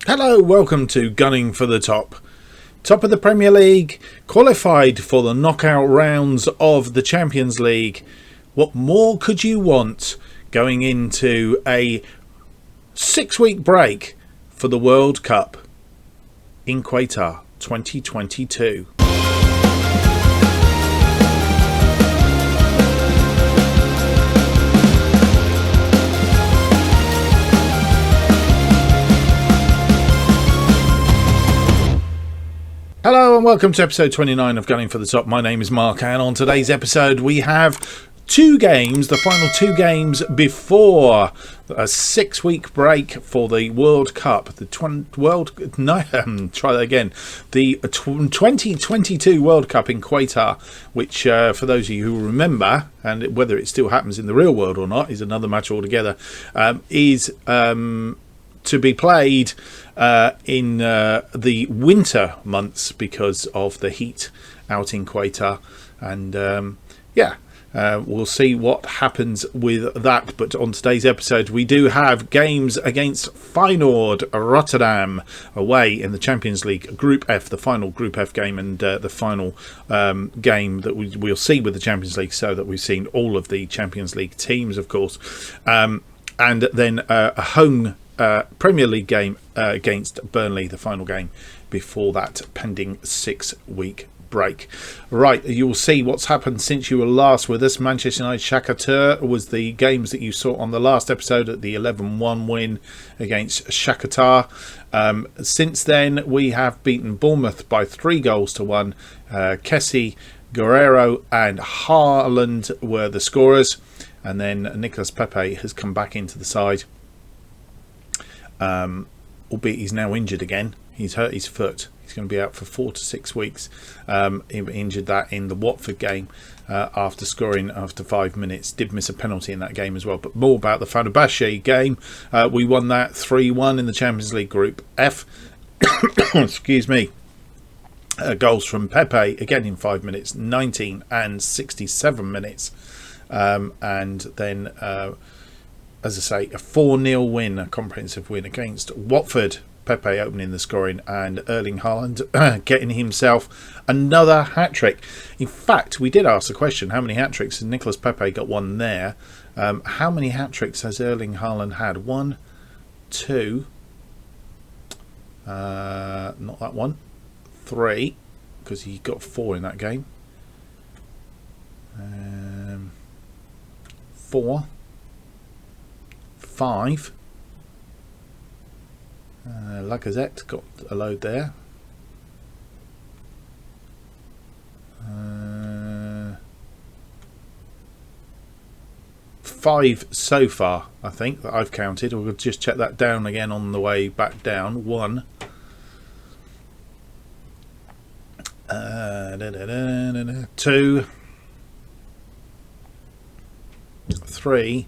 Hello, welcome to Gunning for the Top. Top of the Premier League, qualified for the knockout rounds of the Champions League. What more could you want going into a 6-week break for the World Cup in Qatar 2022? Hello and welcome to episode 29 of Gunning for the Top. My name is Mark, and on today's episode we have two games, the final two games before a 6-week break for the World Cup, the 2022 World Cup in Qatar, which for those of you who remember, and whether it still happens in the real world or not is another matter altogether, is to be played in the winter months because of the heat out in Qatar, and we'll see what happens with that. But on today's episode we do have games against Feyenoord Rotterdam away in the Champions League Group F, the final Group F game, and the final game that we'll see with the Champions League, so that we've seen all of the Champions League teams, of course, and then a home Premier League game against Burnley, the final game before that pending 6-week break. Right, you'll see what's happened since you were last with us. Manchester United Shakhtar was the games that you saw on the last episode at the 11-1 win against Shakhtar. Since then we have beaten Bournemouth by 3-1. Kessie, Guerrero and Haaland were the scorers, and then Nicolas Pepe has come back into the side. Albeit he's now injured again. He's hurt his foot. He's going to be out for 4 to 6 weeks. He injured that in the Watford game after scoring after 5 minutes. Did miss a penalty in that game as well. But more about the Fenerbahce game. We won that 3-1 in the Champions League Group F. Excuse me. Goals from Pepe again in 5 minutes, 19 and 67 minutes. And then as I say, a 4-0 win, a comprehensive win against Watford. Pepe opening the scoring, and Erling Haaland getting himself another hat-trick. In fact, we did ask the question, how many hat-tricks has Nicolas Pepe got? One there. How many hat-tricks has Erling Haaland had? 1, 2, not that one, 3, because he got 4 in that game. 4, 5. Lacazette got a load there. 5 so far, I think, that I've counted. We'll just check that down again on the way back down. 1, 2, 3,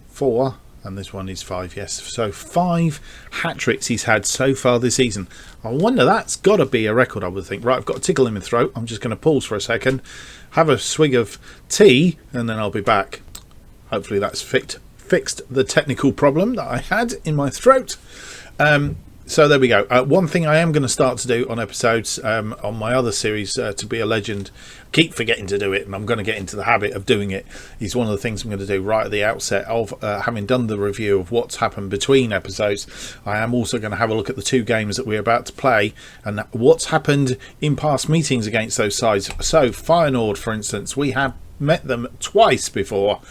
4, and this one is 5. Yes, so 5 hat-tricks he's had so far this season. I wonder, that's got to be a record, I would think. Right, I've got a tickle in my throat. I'm just going to pause for a second, have a swig of tea, and then I'll be back. Hopefully that's fixed the technical problem that I had in my throat. So there we go. One thing I am going to start to do on episodes on my other series, To Be a Legend, keep forgetting to do it, and I'm going to get into the habit of doing it, is one of the things I'm going to do right at the outset of having done the review of what's happened between episodes. I am also going to have a look at the 2 games that we're about to play and what's happened in past meetings against those sides. So Feyenoord, for instance, we have met them twice before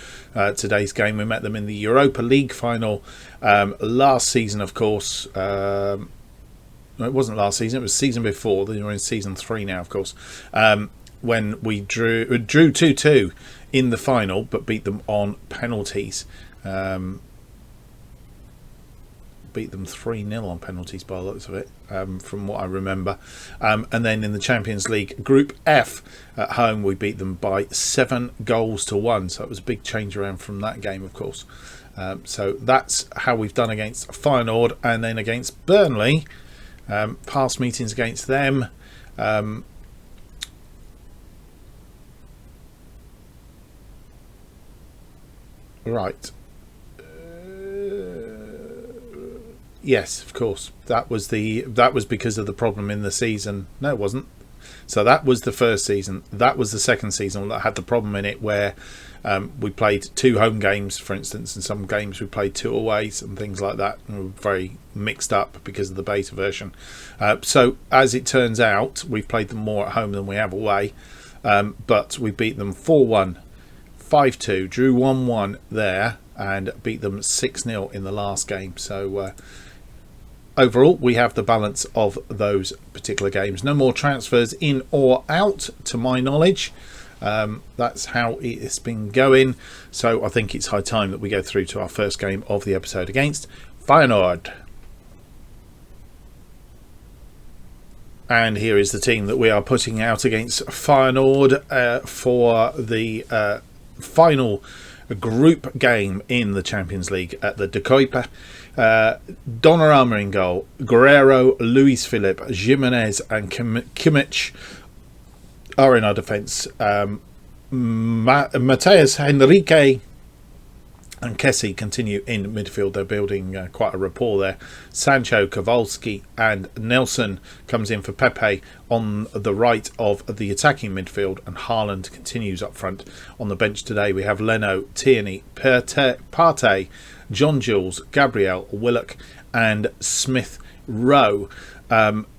today's game. We met them in the Europa League final last season, of course. No, it wasn't last season, it was season before. We're in season 3 now, of course, when we drew 2-2 in the final, but beat them on penalties. Beat them 3-0 on penalties by the looks of it, from what I remember. And then in the Champions League Group F at home, we beat them by 7-1. So it was a big change around from that game, of course. So that's how we've done against Feyenoord. And then against Burnley, past meetings against them, Right. Yes, of course. That was because of the problem in the season. No, it wasn't. So that was the first season. That was the second season that had the problem in it where we played 2 home games, for instance, and some games we played 2 aways and things like that. And we were very mixed up because of the beta version. So as it turns out, we've played them more at home than we have away. But we beat them 4-1, 5-2, drew 1-1 there, and beat them 6-0 in the last game. So overall, we have the balance of those particular games. No more transfers in or out, to my knowledge. That's how it's been going. So I think it's high time that we go through to our first game of the episode against Feyenoord. And here is the team that we are putting out against Feyenoord for the final group game in the Champions League at the De Kuip. Donnarumma in goal, Guerrero, Luis Philippe, Jimenez and Kimmich are in our defence. Mateus Henrique and Kessie continue in midfield. They're building quite a rapport there. Sancho, Kowalski and Nelson comes in for Pepe on the right of the attacking midfield, and Haaland continues up front. On the bench today we have Leno, Tierney, Partey, John Jules, Gabriel, Willock and Smith Rowe.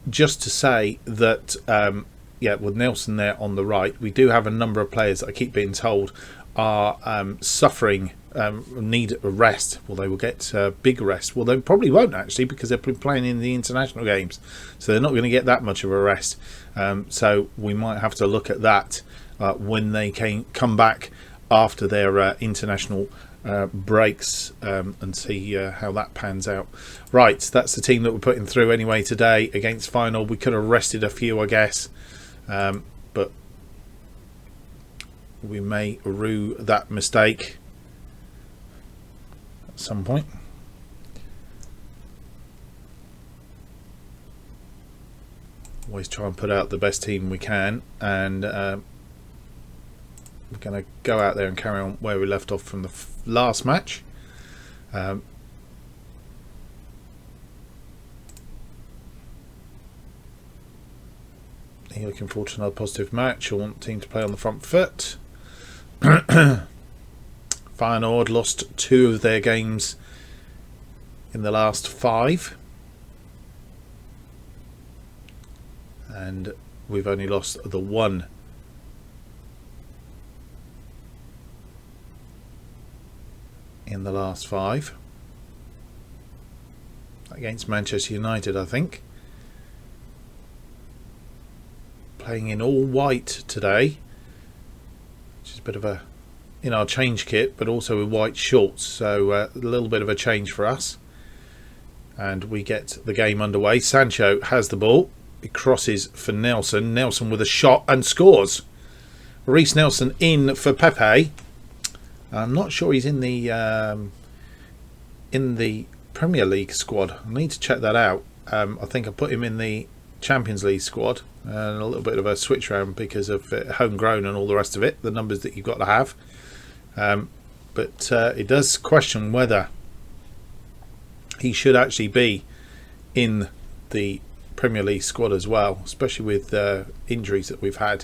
Just to say that with Nelson there on the right, we do have a number of players that I keep being told are suffering, need a rest. Well, they will get big rest. Well, they probably won't actually, because they've been playing in the international games, so they're not going to get that much of a rest. So we might have to look at that when they come back after their international breaks and see how that pans out. Right, that's the team that we're putting through anyway today against Feyenoord. We could have rested a few, I guess, but we may rue that mistake at some point. Always try and put out the best team we can, and we're going to go out there and carry on where we left off from the last match. Are you looking forward to another positive match? Or want the team to play on the front foot? Feyenoord lost 2 of their games in the last 5, and we've only lost the 1 in the last 5 against Manchester United, I think. Playing in all white today, which is a bit of a in our change kit, but also with white shorts, so a little bit of a change for us, and we get the game underway. Sancho has the ball, he crosses for Nelson, Nelson with a shot and scores. Reece Nelson in for Pepe. I'm not sure he's in the Premier League squad. I need to check that out. I think I put him in the Champions League squad, and a little bit of a switch around because of homegrown and all the rest of it, the numbers that you've got to have. But it does question whether he should actually be in the Premier League squad as well, especially with injuries that we've had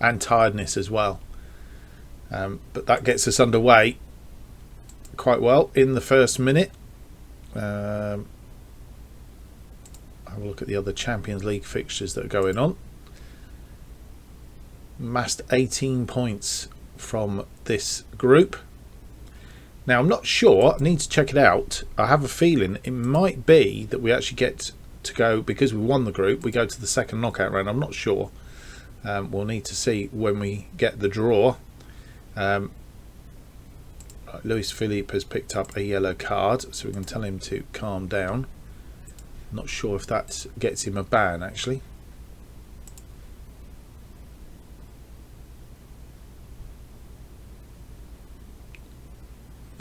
and tiredness as well. But that gets us underway quite well in the first minute. Have a look at the other Champions League fixtures that are going on. Amassed 18 points from this group. Now I'm not sure, I need to check it out. I have a feeling it might be that we actually get to go, because we won the group, we go to the second knockout round. I'm not sure. We'll need to see when we get the draw. Luis Philippe has picked up a yellow card, so we can tell him to calm down. Not sure if that gets him a ban actually.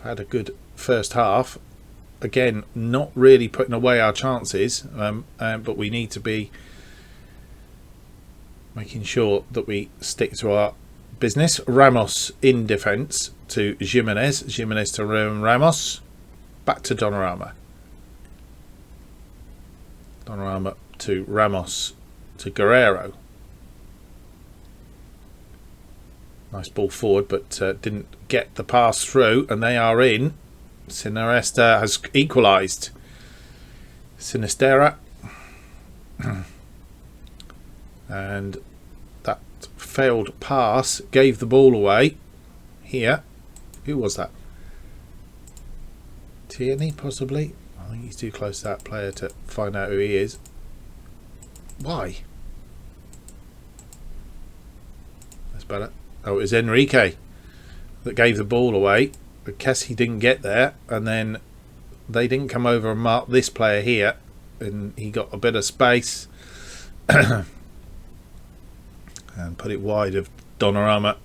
Had a good first half. Again, not really putting away our chances, but we need to be making sure that we stick to our business. Ramos in defence to Jimenez. Jimenez to Ramos. Back to Donnarumma. Donnarumma to Ramos to Guerrero. Nice ball forward, but didn't get the pass through, and they are in. Sinisterra has equalised. Sinisterra. And that failed pass gave the ball away. Here. Who was that? Tierney, possibly? I think he's too close to that player to find out who he is. Why? That's better. Oh, it was Enrique that gave the ball away. But Kessie didn't get there, and then they didn't come over and mark this player here, and he got a bit of space and put it wide of Donnarumma,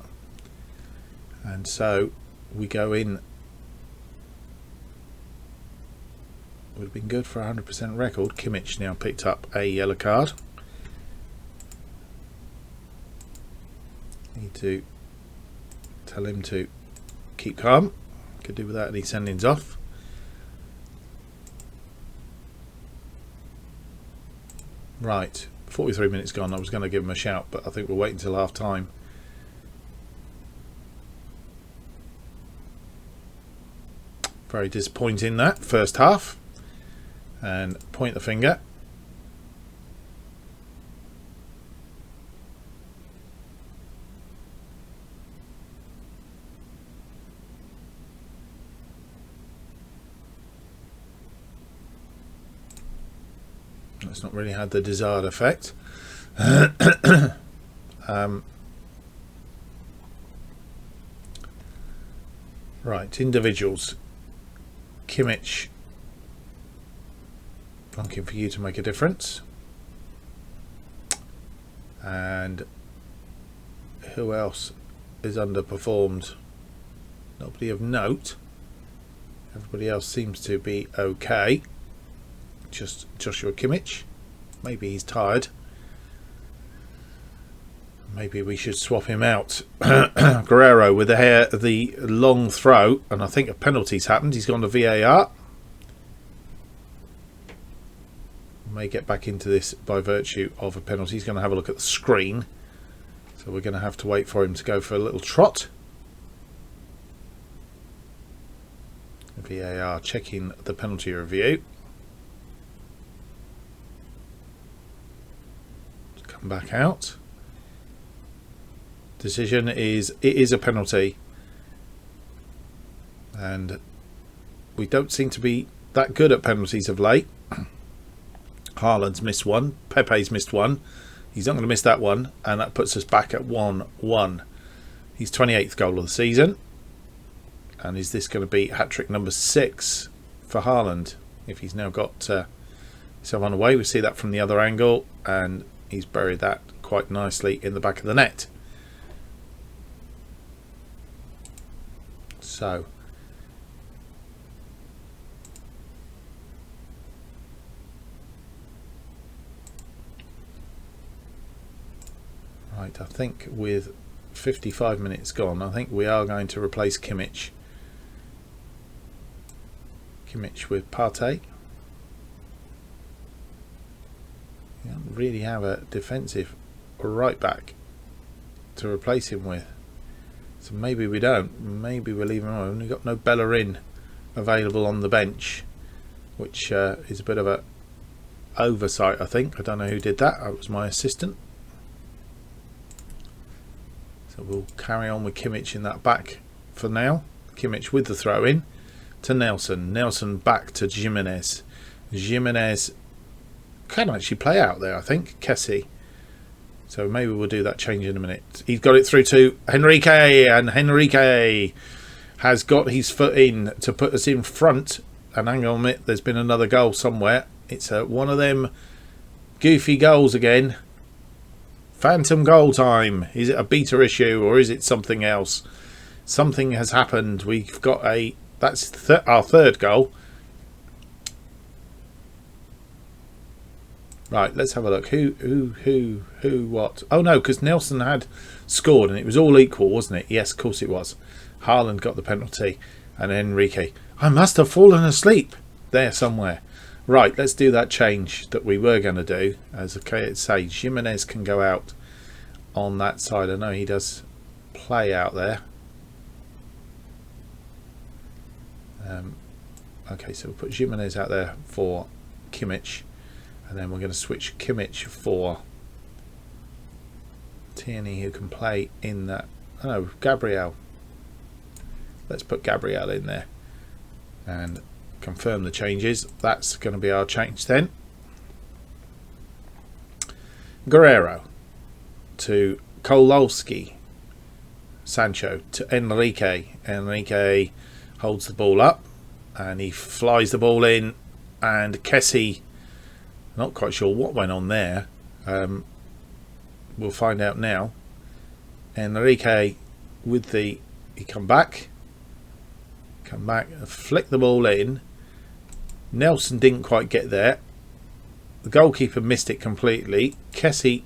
and so we go in. Would have been good for a 100% record. Kimmich now picked up a yellow card. Need to tell him to keep calm. Could do without any sendings off. Right, 43 minutes gone. I was going to give him a shout, but I think we'll wait until half time. Very disappointing that first half. And point the finger. It's not really had the desired effect. Right, individuals. Kimmich. Looking for you to make a difference. And who else is underperformed? Nobody of note. Everybody else seems to be okay. Just Joshua Kimmich. Maybe he's tired. Maybe we should swap him out. Guerrero with the long throw, and I think a penalty's happened. He's gone to VAR. May get back into this by virtue of a penalty. He's going to have a look at the screen, so we're going to have to wait for him to go for a little trot. VAR checking the penalty review. Come back out. Decision is it is a penalty, and we don't seem to be that good at penalties of late. Haaland's missed one, Pepe's missed one, he's not going to miss that one, and that puts us back at 1-1. His 28th goal of the season, and is this going to be hat-trick number 6 for Haaland if he's now got himself on the way? We see that from the other angle, and he's buried that quite nicely in the back of the net. So right, I think with 55 minutes gone, I think we are going to replace Kimmich. Kimmich with Partey. We don't really have a defensive right back to replace him with. So maybe we don't. Maybe we'll leave him on. We've got no Bellerin available on the bench, which is a bit of a oversight, I think. I don't know who did that. That was my assistant. So we'll carry on with Kimmich in that back for now. Kimmich with the throw in to Nelson. Nelson back to Jimenez. Jimenez can actually play out there, I think. Kessie. So maybe we'll do that change in a minute. He's got it through to Henrique, and Henrique has got his foot in to put us in front. And hang on a minute, there's been another goal somewhere. It's one of them goofy goals again. Phantom goal time. Is it a beta issue or is it something else? Something has happened. We've got that's our third goal. Right, let's have a look. Who, what? Oh no, because Nelson had scored and it was all equal, wasn't it? Yes, of course it was. Haaland got the penalty, and Enrique, I must have fallen asleep there somewhere. Right, let's do that change that we were going to do. As I say, Jimenez can go out on that side. I know he does play out there. Okay, so we'll put Jimenez out there for Kimmich, and then we're going to switch Kimmich for Tierney, who can play in that. Oh no, Gabriel. Let's put Gabriel in there and confirm the changes. That's going to be our change then. Guerrero to Kowalski. Sancho to Enrique. Enrique holds the ball up and he flies the ball in, and Kessie, not quite sure what went on there. We'll find out now. Enrique with the, he come back, flick the ball in. Nelson didn't quite get there. The goalkeeper missed it completely. Kessie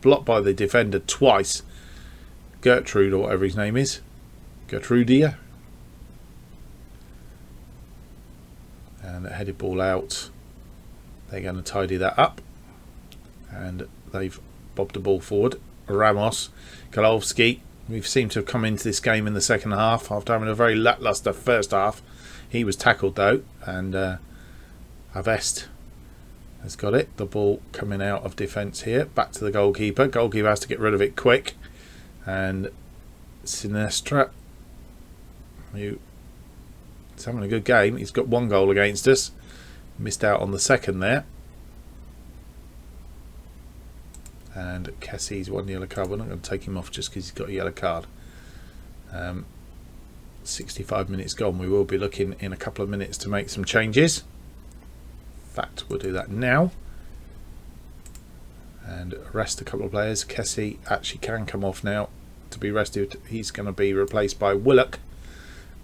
blocked by the defender twice. Gertrude, or whatever his name is. Gertrudia. And a headed ball out. They're going to tidy that up. And they've bobbed the ball forward. Ramos, Golovski. We've seemed to have come into this game in the second half after having a very lacklustre first half. He was tackled though, and Avest has got it. The ball coming out of defence here. Back to the goalkeeper. Goalkeeper has to get rid of it quick. And Sinestra, who is having a good game. He's got one goal against us. Missed out on the second there. And Kessie's one yellow card. We're not going to take him off just because he's got a yellow card. 65 minutes gone. We will be looking in a couple of minutes to make some changes. In fact, we'll do that now. And rest a couple of players. Kessie actually can come off now to be rested. He's going to be replaced by Willock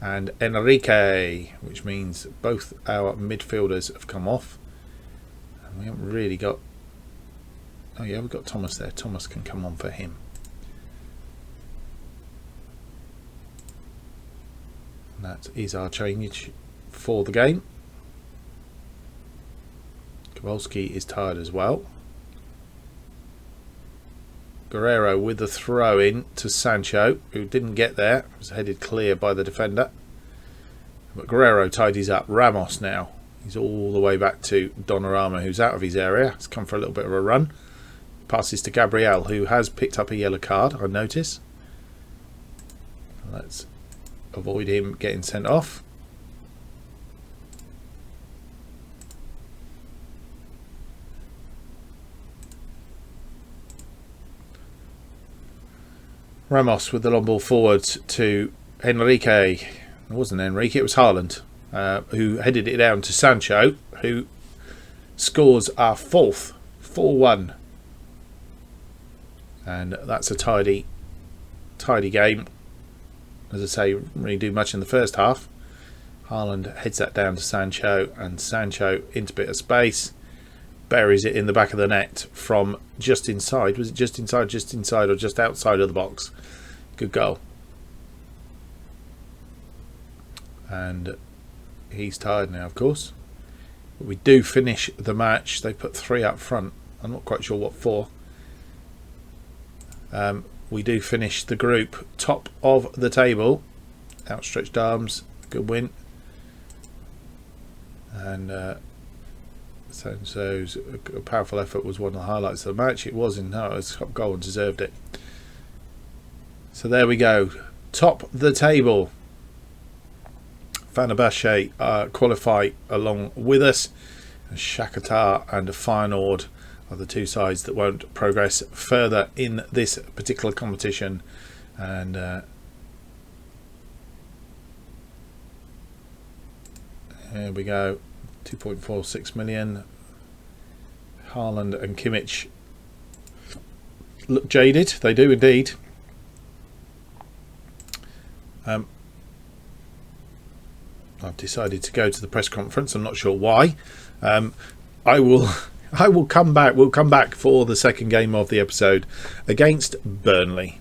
and Enrique, which means both our midfielders have come off. And we haven't really got... Oh yeah, we've got Thomas there. Thomas can come on for him. And that is our change for the game. Kowalski is tired as well. Guerrero with the throw in to Sancho, who didn't get there. It was headed clear by the defender. But Guerrero tidies up. Ramos now. He's all the way back to Donnarumma, who's out of his area. He's come for a little bit of a run. Passes to Gabriel, who has picked up a yellow card, I notice. Let's avoid him getting sent off. Ramos with the long ball forwards to Enrique. It wasn't Enrique, it was Haaland, who headed it down to Sancho, who scores our fourth, 4-1. And that's a tidy game. As I say, didn't really do much in the first half. Haaland heads that down to Sancho, and Sancho into a bit of space, buries it in the back of the net from just inside. Was it just inside, or just outside of the box? Good goal. And he's tired now, of course. But we do finish the match. They put 3 up front. I'm not quite sure what for. We do finish the group top of the table. Outstretched arms, good win. And so-and-so's a powerful effort was one of the highlights of the match. It was it was top goal and deserved it. So there we go, top the table. Fenerbahce qualify along with us. Shakhtar and Feyenoord are the two sides that won't progress further in this particular competition. And here we go, 2.46 million. Haaland and Kimmich look jaded. They do indeed. I've decided to go to the press conference. I'm not sure why. I will come back. We'll come back for the second game of the episode against Burnley.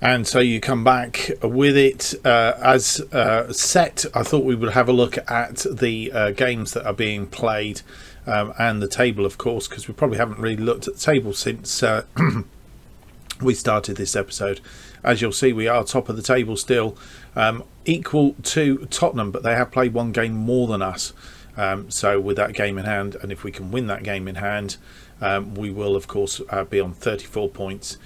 And so you come back with it as set. I thought we would have a look at the games that are being played and the table, of course, because we probably haven't really looked at the table since we started this episode. As you'll see, we are top of the table still, equal to Tottenham, but they have played one game more than us. So with that game in hand, and if we can win that game in hand, we will, of course, be on 34 points.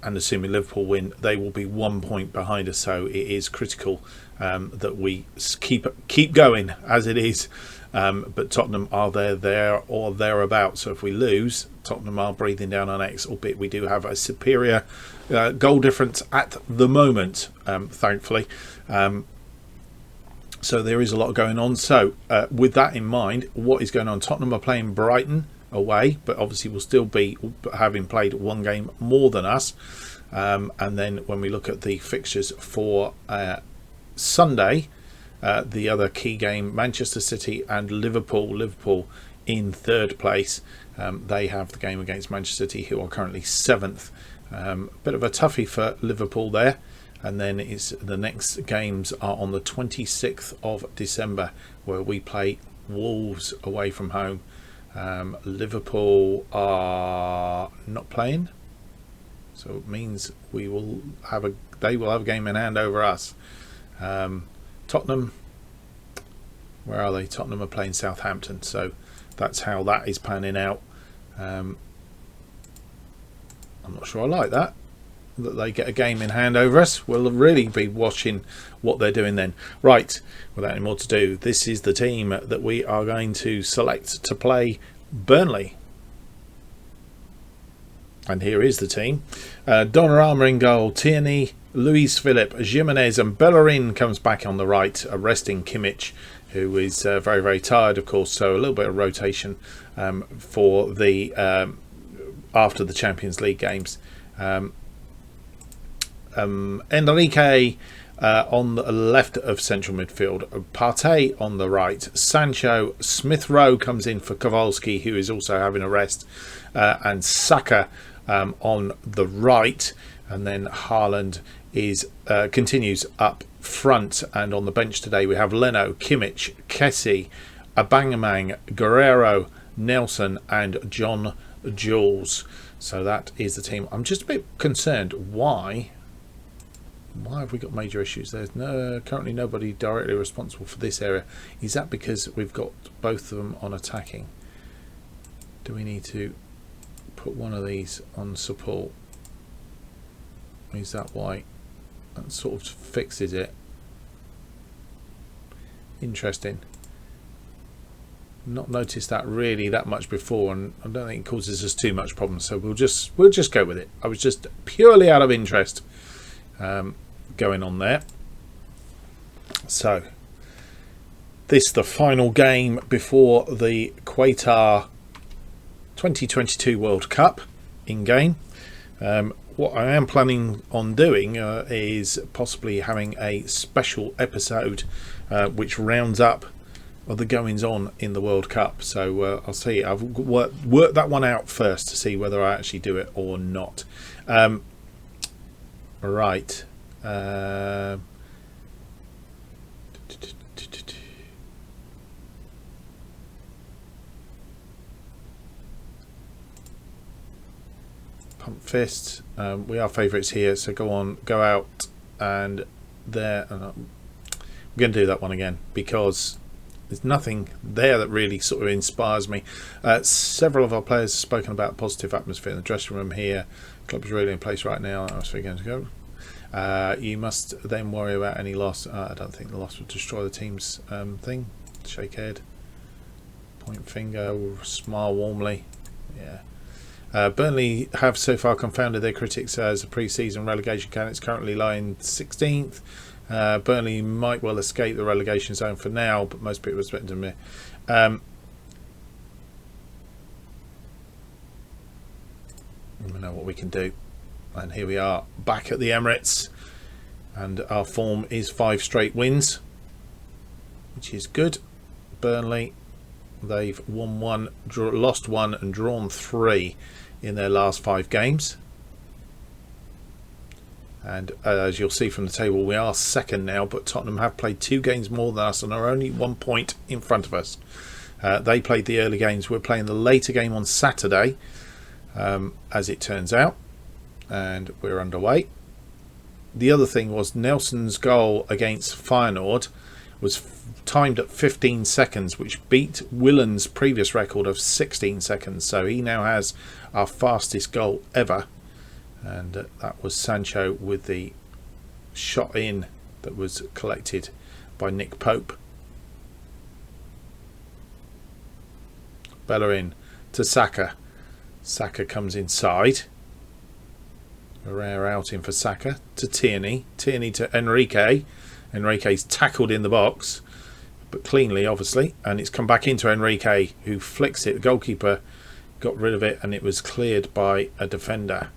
And assuming Liverpool win, they will be 1 point behind us. So it is critical that we keep going as it is. But Tottenham are there or thereabouts. So if we lose, Tottenham are breathing down our necks, albeit we do have a superior goal difference at the moment, thankfully. So there is a lot going on. So with that in mind, what is going on? Tottenham are playing Brighton away, but obviously will still be having played one game more than us. And then when we look at the fixtures for Sunday, the other key game, Manchester City and Liverpool in third place. They have the game against Manchester City, who are currently 7th. Bit of a toughie for Liverpool there. And then the next games are on the 26th of December, where we play Wolves away from home. Liverpool are not playing, so it means they will have a game in hand over us. Tottenham, where are they? Tottenham are playing Southampton, so that's how that is panning out. I'm not sure I like that they get a game in hand over us. We'll really be watching what they're doing then. Right, without any more to do, this is the team that we are going to select to play Burnley. And here is the team. Donnarumma in goal, Tierney, Luis Philip, Jimenez, and Bellerin comes back on the right, arresting Kimmich, who is very, very tired, of course. So a little bit of rotation for the after the Champions League games. Enrique on the left of central midfield, Partey on the right, Sancho, Smith Rowe comes in for Kowalski, who is also having a rest, and Saka on the right, and then Haaland continues up front. And on the bench today we have Leno, Kimmich, Kessie, Abangamang, Guerrero, Nelson, and John Jules. So that is the team. I'm just a bit concerned. Why have we got major issues? There's currently nobody directly responsible for this area. Is that because we've got both of them on attacking? Do we need to put one of these on support? Is that why? That sort of fixes it. Interesting. Not noticed that really that much before, and I don't think it causes us too much problem. So we'll just go with it. I was just purely out of interest going on there. So this the final game before the Qatar 2022 World Cup in game. What I am planning on doing is possibly having a special episode which rounds up of the goings on in the World Cup. So I'll see. I've worked that one out first to see whether I actually do it or not. Right. Pump fist. We are favourites here, so go out, and there. We're going to do that one again because there's nothing there that really sort of inspires me. Several of our players have spoken about positive atmosphere in the dressing room here. Club is really in place right now. That's where we're going to go. You must then worry about any loss. I don't think the loss will destroy the team's thing. Shake head, point finger, smile warmly. Yeah. Burnley have so far confounded their critics as a pre-season relegation candidates, currently lying 16th. Burnley might well escape the relegation zone for now, but most people expect them to. We know what we can do. And here we are back at the Emirates, and our form is 5 straight wins, which is good. Burnley, they've won 1, lost 1 and drawn 3 in their last 5 games. And as you'll see from the table, we are second now, but Tottenham have played 2 games more than us and are only 1 point in front of us. They played the early games. We're playing the later game on Saturday, as it turns out, and we're underway. The other thing was Nelson's goal against Feyenoord was timed at 15 seconds, which beat Willen's previous record of 16 seconds. So he now has our fastest goal ever. And that was Sancho with the shot in that was collected by Nick Pope. Bellerin to Saka. Saka comes inside. Herrera out in for Saka to Tierney. Tierney to Enrique. Enrique's tackled in the box, but cleanly, obviously, and it's come back into Enrique, who flicks it. The goalkeeper got rid of it, and it was cleared by a defender,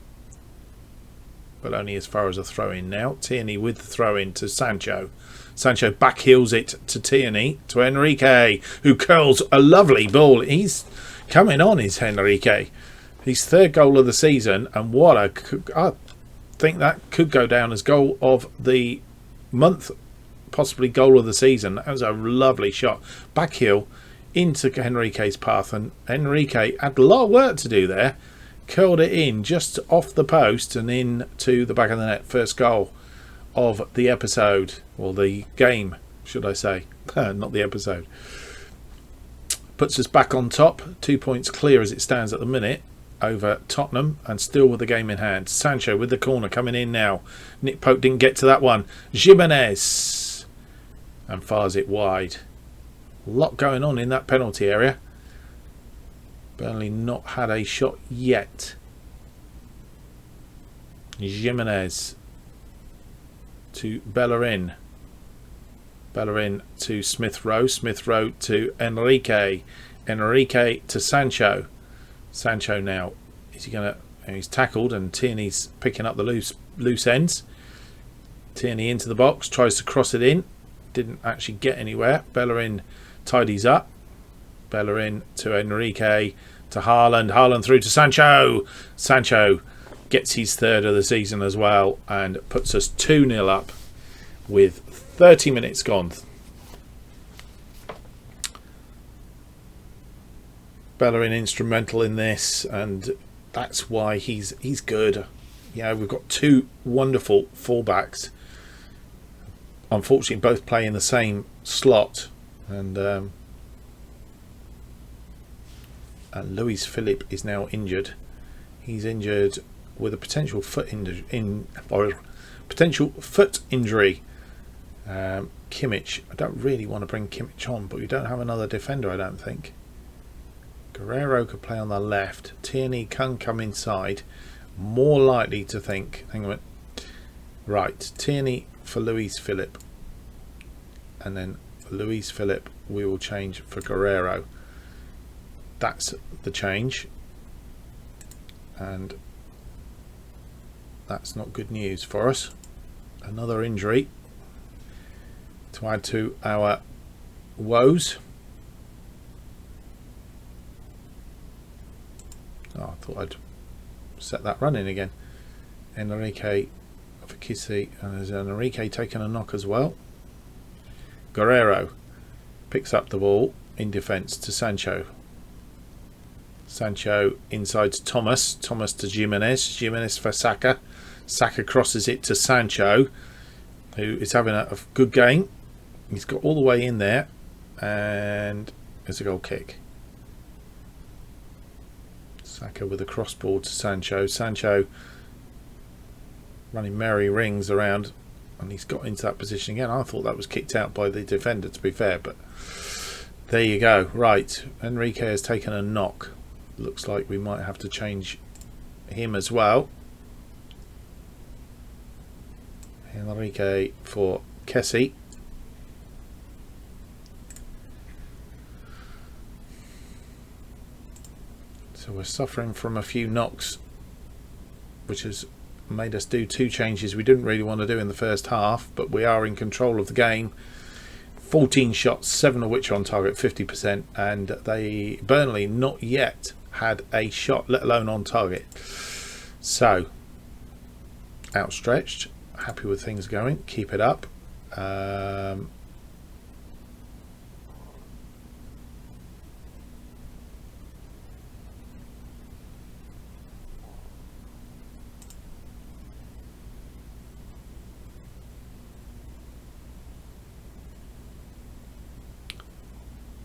but only as far as a throw-in now. Tierney with the throw-in to Sancho. Sancho backheels it to Tierney, to Enrique, who curls a lovely ball. He's coming on, is Enrique. His 3rd goal of the season, and what I think that could go down as goal of the month, possibly goal of the season. That was a lovely shot. Backheel into Enrique's path, and Enrique had a lot of work to do there. Curled it in just off the post and in to the back of the net. First goal of the episode, or the game, should I say. Not the episode. Puts us back on top. 2 points clear as it stands at the minute over Tottenham, and still with the game in hand. Sancho with the corner coming in now. Nick Pope didn't get to that one. Jimenez, and fires it wide. A lot going on in that penalty area. Burnley not had a shot yet. Jimenez to Bellerin. Bellerin to Smith Rowe. Smith Rowe to Enrique. Enrique to Sancho. Sancho now, is he going to... He's tackled, and Tierney's picking up the loose ends. Tierney into the box, tries to cross it in. Didn't actually get anywhere. Bellerin tidies up. Bellerin to Enrique, to Haaland. Haaland through to Sancho. Sancho gets his 3rd of the season as well, and puts us 2-0 up with 30 minutes gone. Bellerin instrumental in this, and that's why he's good. Yeah, we've got 2 wonderful fullbacks. Unfortunately, both play in the same slot, and Luis Philippe is now injured. He's injured with a potential foot injury. Kimmich, I don't really want to bring Kimmich on, but we don't have another defender, I don't think. Guerrero could play on the left. Tierney can come inside. More likely to think. Hang on a minute. Right, Tierney for Luis Philippe, and then Luis Philippe we will change for Guerrero. That's the change, and that's not good news for us. Another injury to add to our woes. Oh, I thought I'd set that running again. Enrique for Kissy, and there's Enrique taking a knock as well. Guerrero picks up the ball in defence to Sancho. Sancho inside to Thomas. Thomas to Jimenez. Jimenez for Saka. Saka crosses it to Sancho, who is having a good game. He's got all the way in there, and it's a goal kick. Saka with a cross ball to Sancho. Sancho running merry rings around, and he's got into that position again. I thought that was kicked out by the defender, to be fair, but there you go. Right, Enrique has taken a knock. Looks like we might have to change him as well. Enrique for Kessie. So we're suffering from a few knocks, which has made us do 2 changes we didn't really want to do in the first half, but we are in control of the game. 14 shots, 7 of which are on target, 50%, and Burnley not yet had a shot, let alone on target. So outstretched, happy with things going. Keep it up.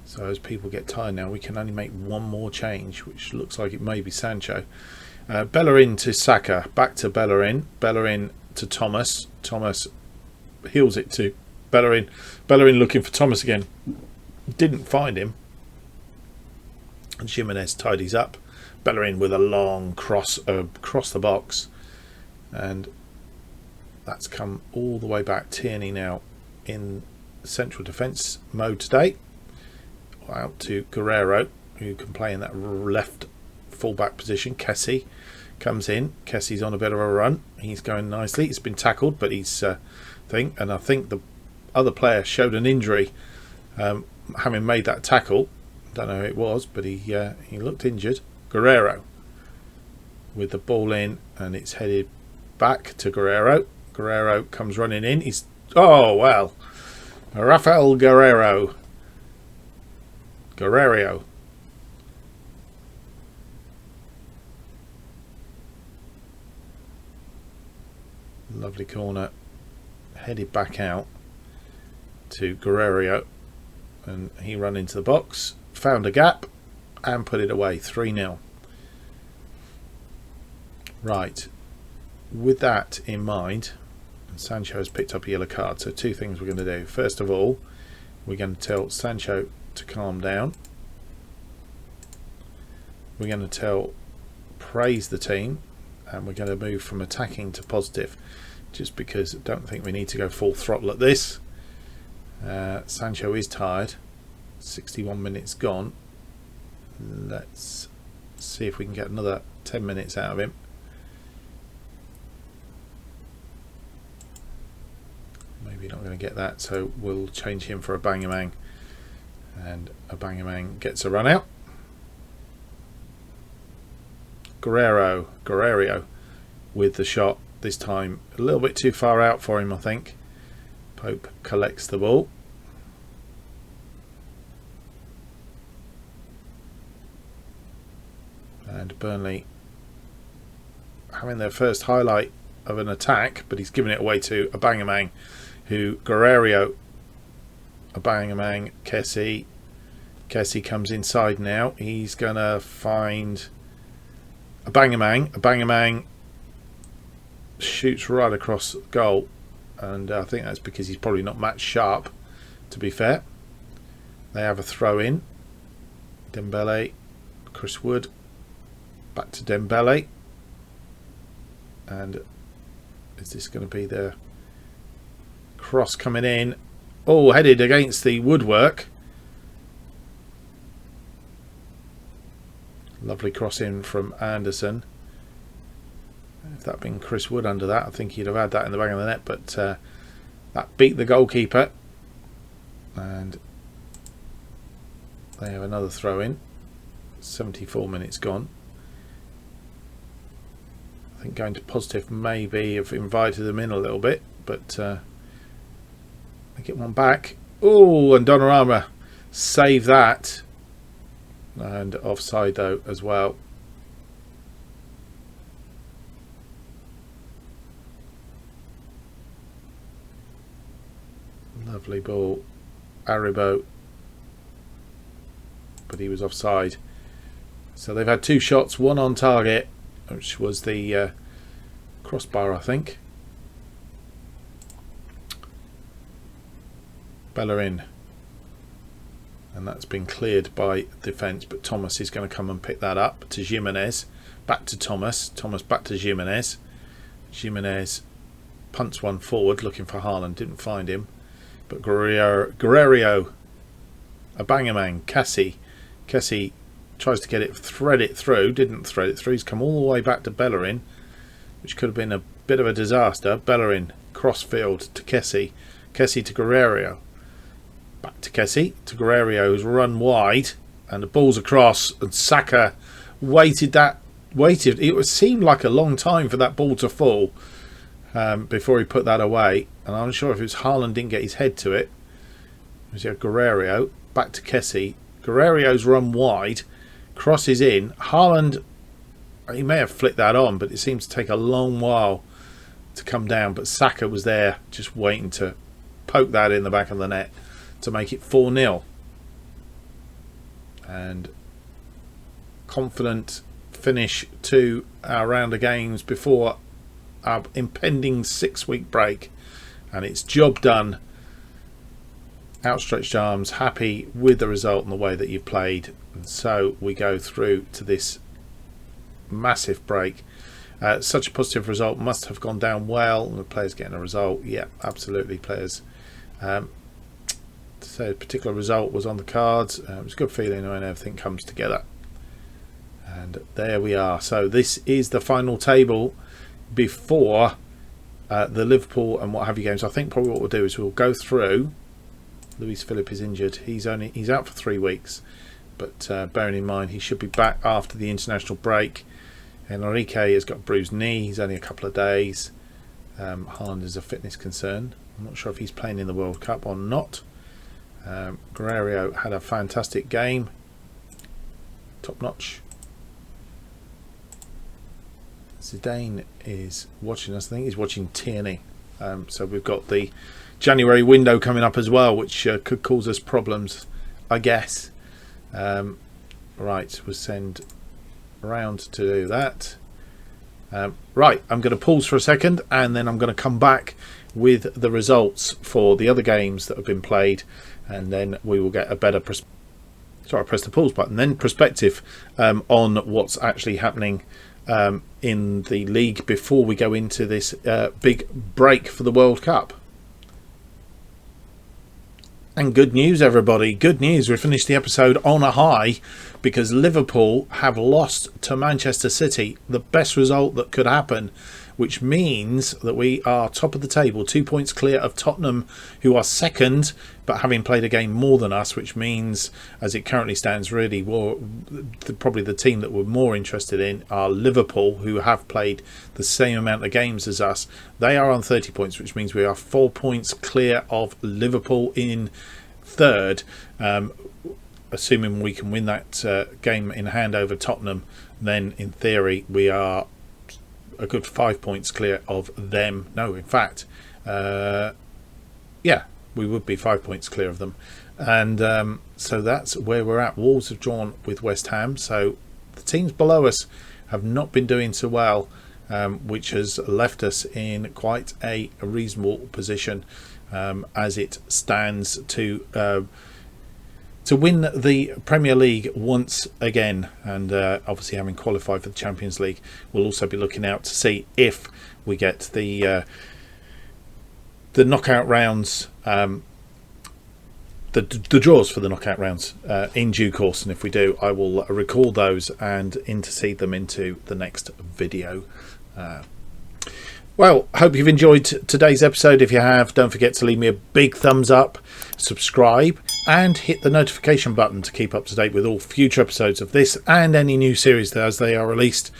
So as people get tired now, we can only make one more change, which looks like it may be Sancho. Bellerin to Saka, back to Bellerin. Bellerin to Thomas. Thomas heals it to Bellerin. Bellerin looking for Thomas again. Didn't find him. And Jimenez tidies up. Bellerin with a long cross across the box. And that's come all the way back. Tierney now in central defence mode today. Out to Guerrero, who can play in that left fullback position. Kessie comes in. Kessie's on a bit of a run. He's going nicely. He's been tackled, but he's and I think the other player showed an injury having made that tackle. Don't know who it was, but he looked injured. Guerrero with the ball in, and it's headed back to Guerrero. Guerrero comes running in. He's Rafael Guerrero. Guerrero. Lovely corner. Headed back out to Guerrero. And he ran into the box. Found a gap. And put it away. 3-0. Right. With that in mind, Sancho has picked up a yellow card. So 2 things we're going to do. First of all, we're going to tell Sancho to calm down. We're going to praise the team, and we're going to move from attacking to positive, just because I don't think we need to go full throttle at this. Sancho is tired. 61 minutes gone. Let's see if we can get another 10 minutes out of him. Maybe not going to get that, so we'll change him for a Bangamang. And Abangamang gets a run out. Guerrero with the shot, this time a little bit too far out for him, I think. Pope collects the ball. And Burnley having their first highlight of an attack, but he's given it away to Abangamang, who Guerrero, Abangamang, Kessie comes inside now. He's going to find Abangamang. Abangamang shoots right across goal, and I think that's because he's probably not match sharp, to be fair. They have a throw in. Dembele, Chris Wood, back to Dembele. And is this going to be the cross coming in? Oh, headed against the woodwork. Lovely cross in from Anderson. If that had been Chris Wood under that, I think he'd have had that in the back of the net, but that beat the goalkeeper. And they have another throw in. 74 minutes gone. I think going to positive maybe have invited them in a little bit, but they get one back. Oh, and Donnarumma save that. And offside though as well. Lovely ball. Aribo, but he was offside. So they've had 2 shots, one on target, which was the crossbar, I think. Bellerin. And that's been cleared by defence, but Thomas is going to come and pick that up to Jimenez. Back to Thomas. Thomas back to Jimenez. Jimenez punts one forward looking for Haaland. Didn't find him. But Guerrero, Abangamang, Kessie tries to get it, thread it through. Didn't thread it through. He's come all the way back to Bellerin, which could have been a bit of a disaster. Bellerin, crossfield to Kessie. Kessie to Guerrero. Back to Kessie, to Guerrero, who's run wide, and the ball's across, and Saka waited. It seemed like a long time for that ball to fall. before he put that away, and I'm not sure if it was Haaland didn't get his head to it. It was Guerrero back to Kessie. Guerrero's run wide, crosses in. Haaland, he may have flicked that on, but it seems to take a long while to come down. But Saka was there just waiting to poke that in the back of the net to make it 4-0. And confident finish to our round of games before our impending 6-week break, and it's job done. Outstretched arms, happy with the result and the way that you played, and so we go through to this massive break. Such a positive result must have gone down well. The players getting a result, yeah, absolutely. Players so a particular result was on the cards. It was a good feeling when everything comes together. And there we are. So this is the final table before the Liverpool and what have you games. I think probably what we'll do is we'll go through. Luis Philippe is injured. He's out for 3 weeks, but bearing in mind he should be back after the international break. Enrique has got a bruised knee. He's only a couple of days. Haaland is a fitness concern. I'm not sure if he's playing in the World Cup or not. Guerrero had a fantastic game, top notch. Zidane is watching us. I think he's watching Tierney. So we've got the January window coming up as well, which could cause us problems, I guess. Right, we'll send around to do that. Right, I'm going to pause for a second, and then I'm going to come back with the results for the other games that have been played, and then we will get a better I pressed the pause button. Then perspective on what's actually happening in the league before we go into this big break for the World Cup. And good news, everybody. Good news. We finished the episode on a high because Liverpool have lost to Manchester City. The best result that could happen, which means that we are top of the table, 2 points clear of Tottenham, who are second, but having played a game more than us, which means, as it currently stands, really, probably the team that we're more interested in are Liverpool, who have played the same amount of games as us. They are on 30 points, which means we are 4 points clear of Liverpool in third. Assuming we can win that game in hand over Tottenham, then in theory we are a good 5 points clear of them. No, in fact, yeah, we would be 5 points clear of them. And so that's where we're at. Wolves have drawn with West Ham, so the teams below us have not been doing so well, which has left us in quite a reasonable position as it stands to win the Premier League once again. And obviously, having qualified for the Champions League, we'll also be looking out to see if we get the knockout rounds, the draws for the knockout rounds in due course. And if we do, I will record those and intercede them into the next video. Well, hope you've enjoyed today's episode. If you have, don't forget to leave me a big thumbs up, subscribe, and hit the notification button to keep up to date with all future episodes of this and any new series as they are released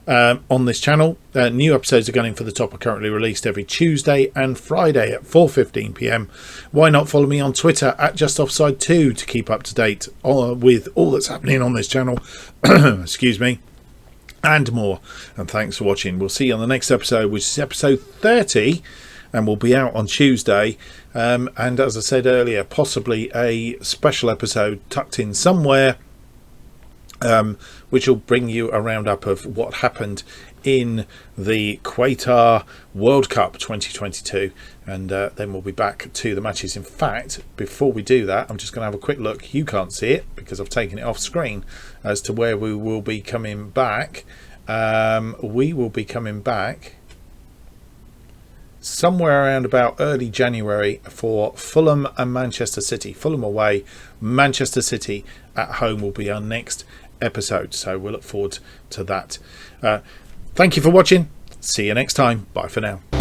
on this channel. New episodes are going for the top are currently released every Tuesday and Friday at 4:15 p.m. Why not follow me on Twitter at JustOffside2 to keep up to date with all that's happening on this channel. Excuse me. And more. And thanks for watching. We'll see you on the next episode, which is episode 30, and will be out on Tuesday. And as I said earlier, possibly a special episode tucked in somewhere, which will bring you a roundup of what happened in the Qatar World Cup 2022, and then we'll be back to the matches. In fact, before we do that, I'm just going to have a quick look. You can't see it because I've taken it off screen, as to where we will be coming back. We will be coming back somewhere around about early January for Fulham and Manchester City. Fulham away, Manchester City at home will be our next episode, so we'll look forward to that. Thank you for watching. See you next time. Bye for now.